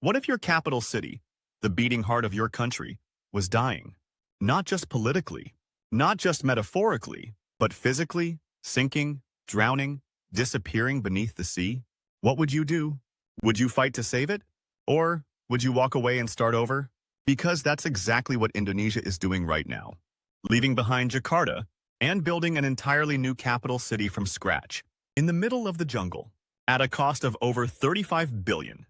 What if your capital city, the beating heart of your country, was dying? Not just politically, not just metaphorically, but physically, sinking, drowning, disappearing beneath the sea? What would you do? Would you fight to save it? Or would you walk away and start over? Because that's exactly what Indonesia is doing right now. Leaving behind Jakarta and building an entirely new capital city from scratch, in the middle of the jungle, at a cost of over 35 billion.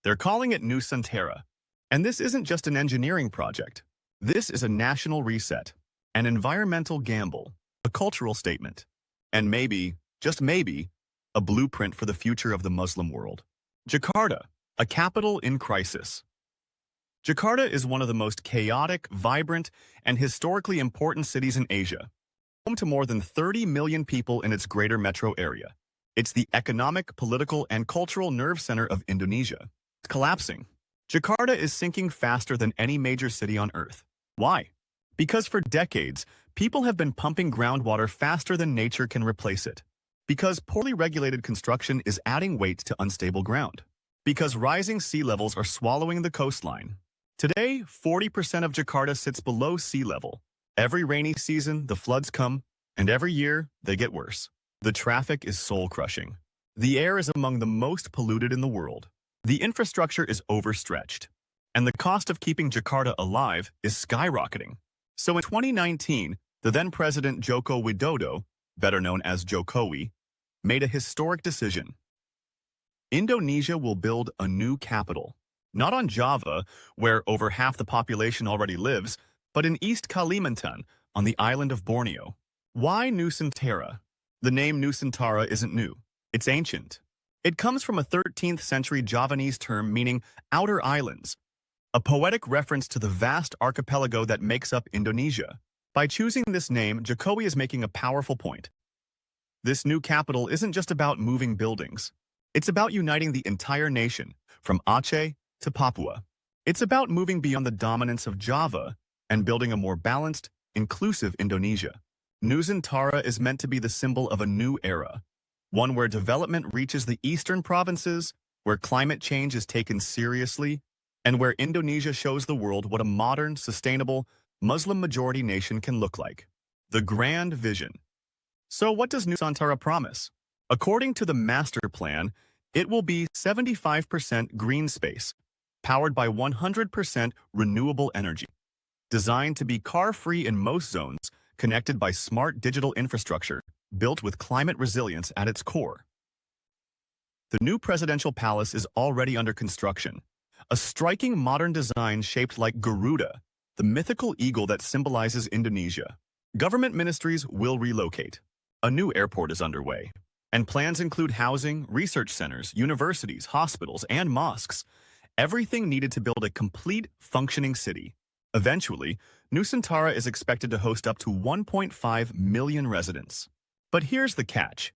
They're calling it Nusantara. And this isn't just an engineering project. This is a national reset, an environmental gamble, a cultural statement, and maybe, just maybe, a blueprint for the future of the Muslim world. Jakarta, a capital in crisis. Jakarta is one of the most chaotic, vibrant, and historically important cities in Asia, home to more than 30 million people in its greater metro area. It's the economic, political, and cultural nerve center of Indonesia. It's collapsing. Jakarta is sinking faster than any major city on Earth. Why? Because for decades, people have been pumping groundwater faster than nature can replace it. Because poorly regulated construction is adding weight to unstable ground. Because rising sea levels are swallowing the coastline. Today, 40% of Jakarta sits below sea level. Every rainy season, the floods come, and every year, they get worse. The traffic is soul-crushing. The air is among the most polluted in the world. The infrastructure is overstretched. And the cost of keeping Jakarta alive is skyrocketing. So in 2019, the then-President Joko Widodo, better known as Jokowi, made a historic decision. Indonesia will build a new capital. Not on Java, where over half the population already lives, but in East Kalimantan, on the island of Borneo. Why Nusantara? The name Nusantara isn't new. It's ancient. It comes from a 13th century Javanese term meaning outer islands, a poetic reference to the vast archipelago that makes up Indonesia. By choosing this name, Jokowi is making a powerful point. This new capital isn't just about moving buildings. It's about uniting the entire nation, from Aceh to Papua. It's about moving beyond the dominance of Java and building a more balanced, inclusive Indonesia. Nusantara is meant to be the symbol of a new era, one where development reaches the eastern provinces, where climate change is taken seriously, and where Indonesia shows the world what a modern, sustainable, Muslim-majority nation can look like. The grand vision. So what does Nusantara promise? According to the master plan, it will be 75% green space, powered by 100% renewable energy, designed to be car-free in most zones, connected by smart digital infrastructure, built with climate resilience at its core. The new presidential palace is already under construction, a striking modern design shaped like Garuda, the mythical eagle that symbolizes Indonesia. Government ministries will relocate. A new airport is underway, and plans include housing, research centers, universities, hospitals, and mosques, everything needed to build a complete, functioning city. Eventually, Nusantara is expected to host up to 1.5 million residents. But here's the catch.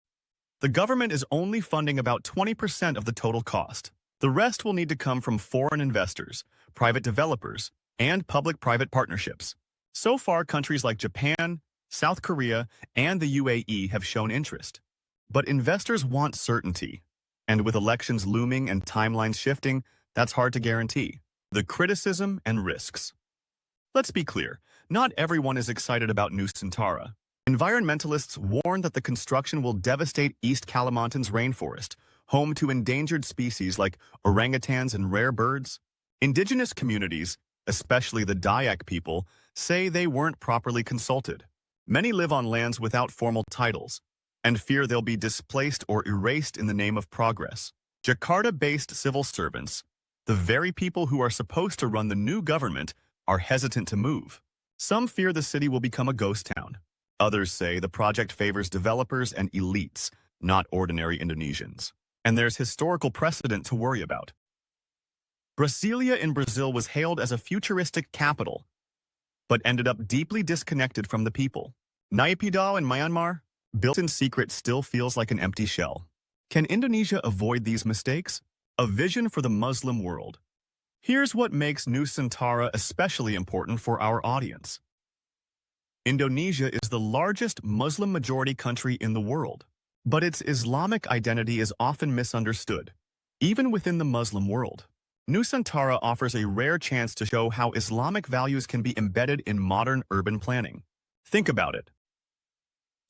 The government is only funding about 20% of the total cost. The rest will need to come from foreign investors, private developers, and public-private partnerships. So far, countries like Japan, South Korea, and the UAE have shown interest. But investors want certainty. And with elections looming and timelines shifting, that's hard to guarantee. The criticism and risks. Let's be clear, not everyone is excited about Nusantara. Environmentalists warn that the construction will devastate East Kalimantan's rainforest, home to endangered species like orangutans and rare birds. Indigenous communities, especially the Dayak people, say they weren't properly consulted. Many live on lands without formal titles, and fear they'll be displaced or erased in the name of progress. Jakarta-based civil servants, the very people who are supposed to run the new government, are hesitant to move. Some fear the city will become a ghost town. Others say the project favors developers and elites, not ordinary Indonesians. And there's historical precedent to worry about. Brasilia in Brazil was hailed as a futuristic capital, but ended up deeply disconnected from the people. Naypyidaw in Myanmar, built in secret, still feels like an empty shell. Can Indonesia avoid these mistakes? A vision for the Muslim world. Here's what makes Nusantara especially important for our audience. Indonesia is the largest Muslim-majority country in the world, but its Islamic identity is often misunderstood, even within the Muslim world. Nusantara offers a rare chance to show how Islamic values can be embedded in modern urban planning. Think about it.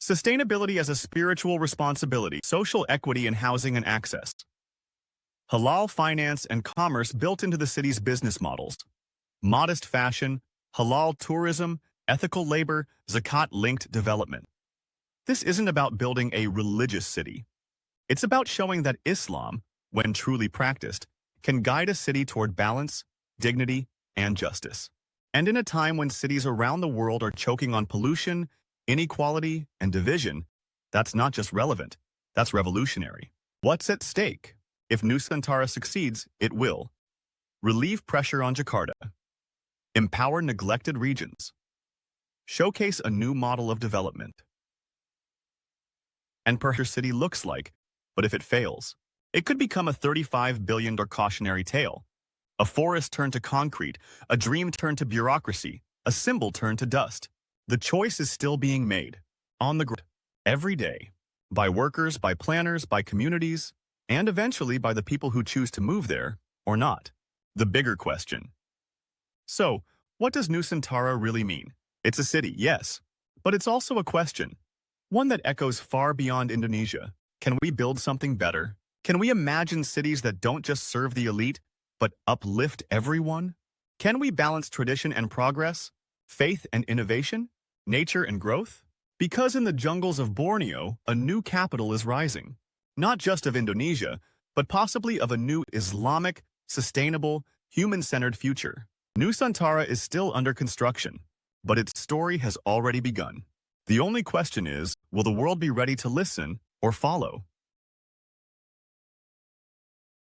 Sustainability as a spiritual responsibility, social equity in housing and access, halal finance and commerce built into the city's business models, modest fashion, halal tourism, ethical labor, zakat-linked development. This isn't about building a religious city. It's about showing that Islam, when truly practiced, can guide a city toward balance, dignity, and justice. And in a time when cities around the world are choking on pollution, inequality, and division, that's not just relevant, that's revolutionary. What's at stake? If Nusantara succeeds, it will relieve pressure on Jakarta, empower neglected regions, showcase a new model of development, and perhaps your city looks like, but if it fails, it could become a $35 billion cautionary tale, a forest turned to concrete, a dream turned to bureaucracy, a symbol turned to dust. The choice is still being made, on the ground, every day, by workers, by planners, by communities, and eventually by the people who choose to move there or not. The bigger question. So, what does Nusantara really mean? It's a city, yes, but it's also a question, one that echoes far beyond Indonesia. Can we build something better? Can we imagine cities that don't just serve the elite, but uplift everyone? Can we balance tradition and progress, faith and innovation, nature and growth? Because in the jungles of Borneo, a new capital is rising. Not just of Indonesia, but possibly of a new Islamic, sustainable, human-centered future. Nusantara is still under construction, but its story has already begun. The only question is, will the world be ready to listen or follow?